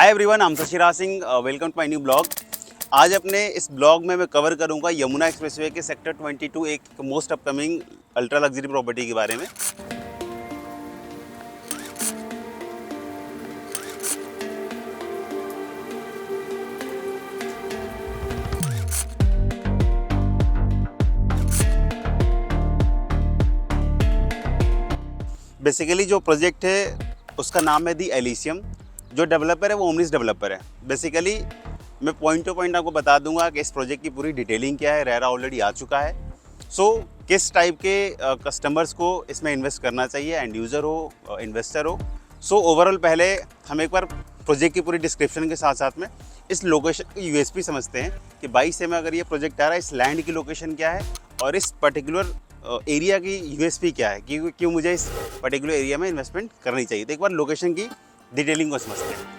Hi everyone, I'm Shashiraj Singh. Welcome to my new blog. आज अपने इस ब्लॉग में मैं कवर करूंगा यमुना एक्सप्रेसवे के सेक्टर 22 एक most upcoming ultra luxury property के बारे में। बेसिकली जो प्रोजेक्ट है उसका नाम है दी एलिसियम। जो डेवलपर है वो ओमनिस डेवलपर है। बेसिकली मैं पॉइंट टू पॉइंट आपको बता दूंगा कि इस प्रोजेक्ट की पूरी डिटेलिंग क्या है। रेरा ऑलरेडी आ चुका है। किस टाइप के कस्टमर्स को इसमें इन्वेस्ट करना चाहिए, एंड यूज़र हो, इन्वेस्टर हो। ओवरऑल पहले हम एक बार प्रोजेक्ट की पूरी डिस्क्रिप्शन के साथ साथ में इस लोकेशन की यूएसपी समझते हैं कि 22 में अगर ये प्रोजेक्ट आ रहा है, इस लैंड की लोकेशन क्या है और इस पर्टिकुलर एरिया की यूएसपी क्या है, क्यों मुझे इस पर्टिकुलर एरिया में इन्वेस्टमेंट करनी चाहिए। तो एक बार लोकेशन की डिटेलिंग को समझते हैं।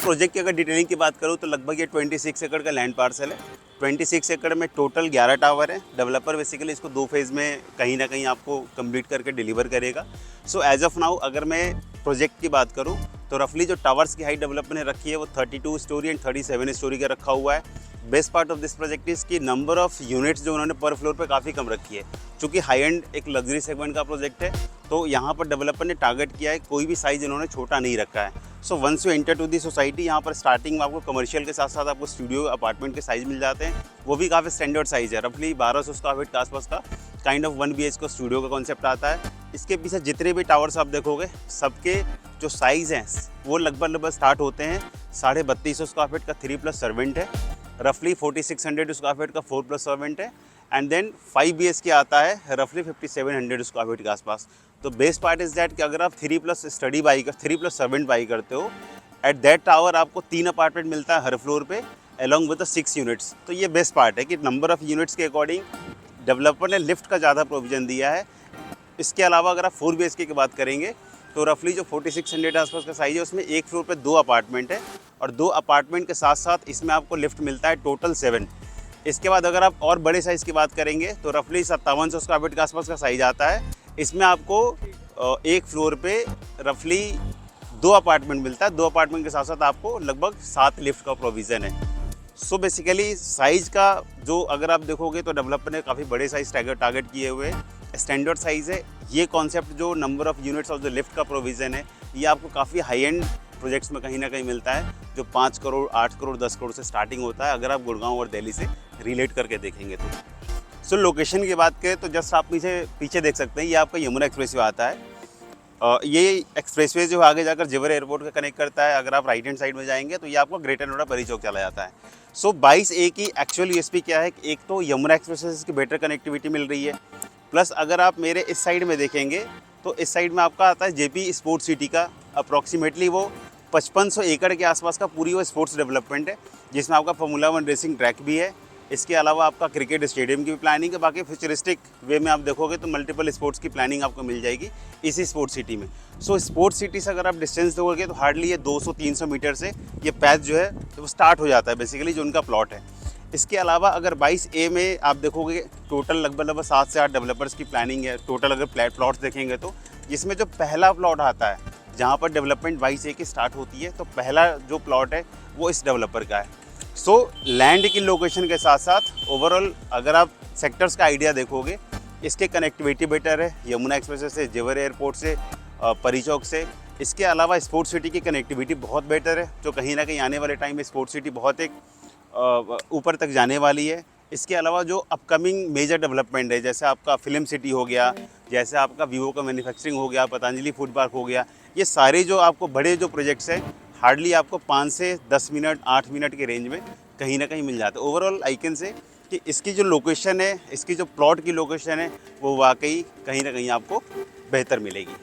प्रोजेक्ट की अगर डिटेलिंग की बात करूँ तो लगभग ये 26 एकड़ का लैंड पार्सल है। 26 एकड़ में टोटल 11 टावर है। डेवलपर बेसिकली इसको 2 फेज़ में कहीं ना कहीं आपको कंप्लीट करके डिलीवर करेगा। एज ऑफ नाउ अगर मैं प्रोजेक्ट की बात करूँ तो रफली जो टावर्स की हाइट डेवलपर ने रखी है वो 32 स्टोरी एंड 37 स्टोरी का रखा हुआ है। Best part of this project is की नंबर ऑफ यूनिट्स जो उन्होंने पर फ्लोर पे काफ़ी कम रखी है। चूँकि हाई एंड एक लग्जरी सेगमेंट का प्रोजेक्ट है तो यहाँ पर डेवलपर ने टारगेट किया है, कोई भी साइज़ इन्होंने छोटा नहीं रखा है। Once you enter to the society, यहाँ पर स्टार्टिंग में आपको कमर्शियल के साथ साथ आपको स्टूडियो अपार्टमेंट के साइज़ मिल जाते हैं। वो भी काफ़ी स्टैंडर्ड साइज़ है। रफली 1200 स्क्वायर फीट के आसपास का काइंड ऑफ 1 BH का स्टूडियो का कॉन्सेप्ट आता है। इसके पीछे जितने भी टावर्स आप देखोगे सबके जो साइज़ हैं वो लगभग स्टार्ट होते हैं 3250 स्क्वायर फीट का 3+ सर्वेंट है, रफली 4600 स्क्वायर फीट का 4+ सर्वेंट है, एंड देन 5 BH के आता है रफली 5700 स्क्वायर फीट के आसपास। तो बेस्ट पार्ट इज़ दैट कि अगर आप 3+ सर्वेंट बाई करते हो, एट दैट टावर आपको 3 अपार्टमेंट मिलता है हर फ्लोर पे अलॉन्ग विद 6 यूनिट्स। तो ये बेस्ट पार्ट है कि नंबर ऑफ़ यूनिट्स के अकॉर्डिंग डेवलपर ने लिफ्ट का ज़्यादा प्रोविज़न दिया है। इसके अलावा अगर आप 4 BHK की बात करेंगे तो रफली जो 4600 आसपास का साइज़ है उसमें एक फ्लोर पे 2 अपार्टमेंट है, और 2 अपार्टमेंट के साथ साथ इसमें आपको लिफ्ट मिलता है टोटल 7। इसके बाद अगर आप और बड़े साइज़ की बात करेंगे तो रफली 5700 स्क्वायर फीट के आसपास का साइज़ आता है। इसमें आपको एक फ्लोर पे रफली 2 अपार्टमेंट मिलता है। 2 अपार्टमेंट के साथ साथ आपको लगभग 7 लिफ्ट का प्रोविज़न है। बेसिकली साइज़ का जो अगर आप देखोगे तो डेवलपर ने काफ़ी बड़े साइज़ टारगेट किए हुए स्टैंडर्ड साइज़ है। ये कॉन्सेप्ट जो नंबर ऑफ़ यूनिट्स और जो लिफ्ट का प्रोविज़न है ये आपको काफ़ी हाई एंड प्रोजेक्ट्स में कहीं ना कहीं मिलता है, जो 5 करोड़, 8 करोड़, 10 करोड़ से स्टार्टिंग होता है अगर आप गुड़गांव और दिल्ली से रिलेट करके देखेंगे तो। लोकेशन की बात करें तो जस्ट आप पीछे देख सकते हैं, ये आपका यमुना एक्सप्रेसवे आता है। ये एक्सप्रेसवे जो आगे जाकर जेवर एयरपोर्ट का कनेक्ट करता है। अगर आप राइट हैंड साइड में जाएंगे तो ये आपको ग्रेटर नोएडा परी चौक चला जाता है। 22A की एक्चुअल यूएसपी क्या है, एक तो यमुना एक्सप्रेसवे की बेटर कनेक्टिविटी मिल रही है, प्लस अगर आप मेरे इस साइड में देखेंगे तो इस साइड में आपका आता है जेपी स्पोर्ट्स सिटी का। अप्रॉक्सीमेटली वो 5500 एकड़ के आसपास का पूरी वो स्पोर्ट्स डेवलपमेंट है, जिसमें आपका फार्मूला 1 रेसिंग ट्रैक भी है। इसके अलावा आपका क्रिकेट स्टेडियम की भी प्लानिंग है। बाकी फ्यूचरिस्टिक वे में आप देखोगे तो मल्टीपल स्पोर्ट्स की प्लानिंग आपको मिल जाएगी इसी स्पोर्ट्स सिटी में। स्पोर्ट्स सिटी से अगर आप डिस्टेंस देखोगे तो हार्डली ये 200-300 मीटर से ये पैथ जो है वो स्टार्ट हो जाता है बेसिकली जो उनका प्लॉट है। इसके अलावा अगर 22A में आप देखोगे टोटल लगभग 7 से 8 डेवलपर्स की प्लानिंग है। टोटल अगर प्लॉट्स देखेंगे तो जिसमें जो पहला प्लॉट आता है जहाँ पर डेवलपमेंट 22A की स्टार्ट होती है, तो पहला जो प्लॉट है वो इस डेवलपर का है। लैंड की लोकेशन के साथ साथ ओवरऑल अगर आप सेक्टर्स का आइडिया देखोगे, इसके कनेक्टिविटी बेटर है यमुना एक्सप्रेसवे से, जेवर एयरपोर्ट से, परी चौक से। इसके अलावा स्पोर्ट्स सिटी की कनेक्टिविटी बहुत बेटर है, जो कहीं ना कहीं आने वाले टाइम में स्पोर्ट्स सिटी बहुत एक ऊपर तक जाने वाली है। इसके अलावा जो अपकमिंग मेजर डेवलपमेंट है, जैसे आपका फिल्म सिटी हो गया, जैसे आपका वीवो का मैन्युफैक्चरिंग हो गया, पतंजलि फूड पार्क हो गया, ये सारे जो आपको बड़े जो प्रोजेक्ट्स हैं हार्डली आपको 5 से 10 मिनट, 8 मिनट के रेंज में कहीं ना कहीं मिल जाते हैं। ओवरऑल आई कैन से कि इसकी जो लोकेशन है, इसकी जो प्लॉट की लोकेशन है वो वाकई कहीं ना कहीं आपको बेहतर मिलेगी।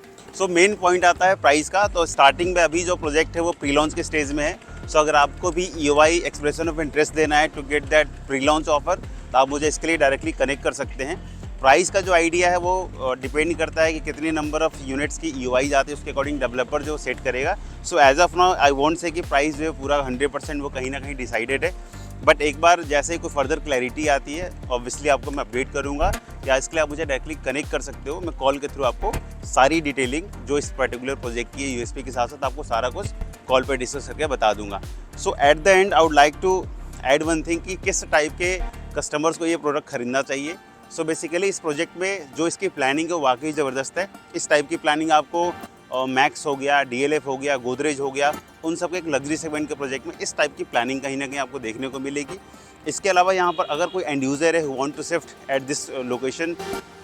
मेन पॉइंट आता है प्राइस का। तो स्टार्टिंग में अभी जो प्रोजेक्ट है वो प्री लॉन्च के स्टेज में है। अगर आपको भी EOI एक्सप्रेशन ऑफ इंटरेस्ट देना है to get that pre launch offer, तो आप मुझे इसके लिए डायरेक्टली कनेक्ट कर सकते हैं। प्राइस का जो आइडिया है वो डिपेंड करता है कि कितनी नंबर ऑफ़ यूनिट्स की EOI जाती है, उसके अकॉर्डिंग डेवलपर जो सेट करेगा। As of now I want say कि प्राइस जो है पूरा 100% वो कहीं ना कहीं डिसाइडेड है। बट एक बार जैसे ही कोई फर्दर क्लैरिटी आती है ऑब्वियसली आपको मैं अपडेट करूँगा, या इसके लिए आप मुझे डायरेक्टली कनेक्ट कर सकते हो। मैं कॉल के थ्रू आपको सारी डिटेलिंग जो इस पर्टिकुलर प्रोजेक्ट की है यूएसपी के साथ साथ आपको सारा कुछ कॉल पे डिस्कस करके बता दूंगा। So at the end I would like to add one thing कि किस टाइप के कस्टमर्स को ये प्रोडक्ट खरीदना चाहिए। सो बेसिकली इस प्रोजेक्ट में जो इसकी प्लानिंग है वो वाकई ज़बरदस्त है। इस टाइप की प्लानिंग आपको मैक्स हो गया, डीएलएफ हो गया, गोदरेज हो गया, उन सब के एक लग्जरी सेगमेंट के प्रोजेक्ट में इस टाइप की प्लानिंग कहीं ना कहीं आपको देखने को मिलेगी। इसके अलावा यहाँ पर अगर कोई एंड यूज़र है who want to shift at this location,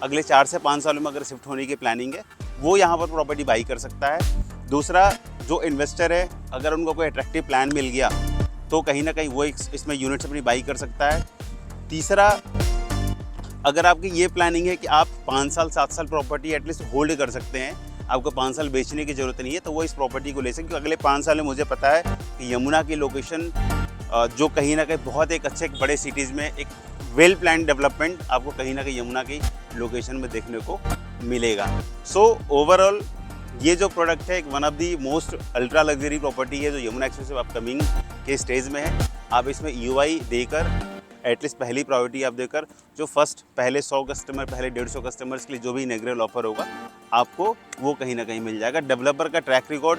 अगले 4 से 5 सालों में अगर शिफ्ट होने की प्लानिंग है वो यहाँ पर प्रॉपर्टी बाई कर सकता है। दूसरा, जो इन्वेस्टर है अगर उनको कोई अट्रैक्टिव प्लान मिल गया तो कहीं ना कहीं वो इसमें यूनिट्स अपनी बाई कर सकता है। तीसरा, अगर आपकी ये प्लानिंग है कि आप 5 साल 7 साल प्रॉपर्टी एटलीस्ट होल्ड कर सकते हैं, आपको 5 साल बेचने की ज़रूरत नहीं है, तो वो इस प्रॉपर्टी को ले सकते हैं। क्योंकि अगले 5 साल में मुझे पता है कि यमुना की लोकेशन जो कहीं ना कहीं बहुत एक अच्छे बड़े सिटीज़ में एक वेल प्लान डेवलपमेंट आपको कहीं ना कहीं यमुना की लोकेशन में देखने को मिलेगा। सो ओवरऑल ये जो प्रोडक्ट है एक one of the most ultra luxury property है जो यमुना एक्सक्लूसिव अपकमिंग के स्टेज में है। आप इसमें ईओआई देकर एटलीस्ट पहली प्रायोरिटी आप देकर जो फर्स्ट पहले 100 कस्टमर, पहले 150 कस्टमर्स के लिए जो भी इनॉग्रेल ऑफर होगा आपको वो कहीं ना कहीं मिल जाएगा। डेवलपर का ट्रैक रिकॉर्ड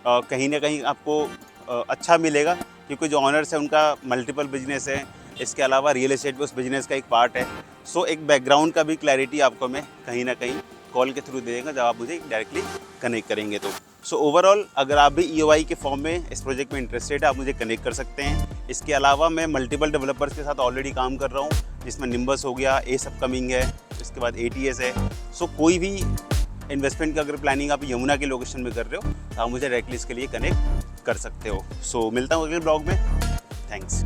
कहीं ना कहीं आपको अच्छा मिलेगा, क्योंकि जो ऑनर्स है उनका मल्टीपल बिजनेस है, इसके अलावा रियल एस्टेट भी उस बिजनेस का एक पार्ट है। सो एक बैकग्राउंड का भी क्लैरिटी आपको मैं कहीं ना कहीं कॉल के थ्रू दे देगा जब आप मुझे डायरेक्टली कनेक्ट करेंगे तो। सो ओवरऑल अगर आप भी ईओआई के फॉर्म में इस प्रोजेक्ट में इंटरेस्टेड है आप मुझे कनेक्ट कर सकते हैं। इसके अलावा मैं मल्टीपल डेवलपर्स के साथ ऑलरेडी काम कर रहा हूँ, जिसमें निम्बस हो गया, एस अपकमिंग है, इसके बाद एटीएस है। सो कोई भी इन्वेस्टमेंट की अगर प्लानिंग आप यमुना के लोकेशन में कर रहे हो तो आप मुझे डायरेक्टली इसके लिए कनेक्ट कर सकते हो। सो मिलता हूँ अगले ब्लॉग में। थैंक्स।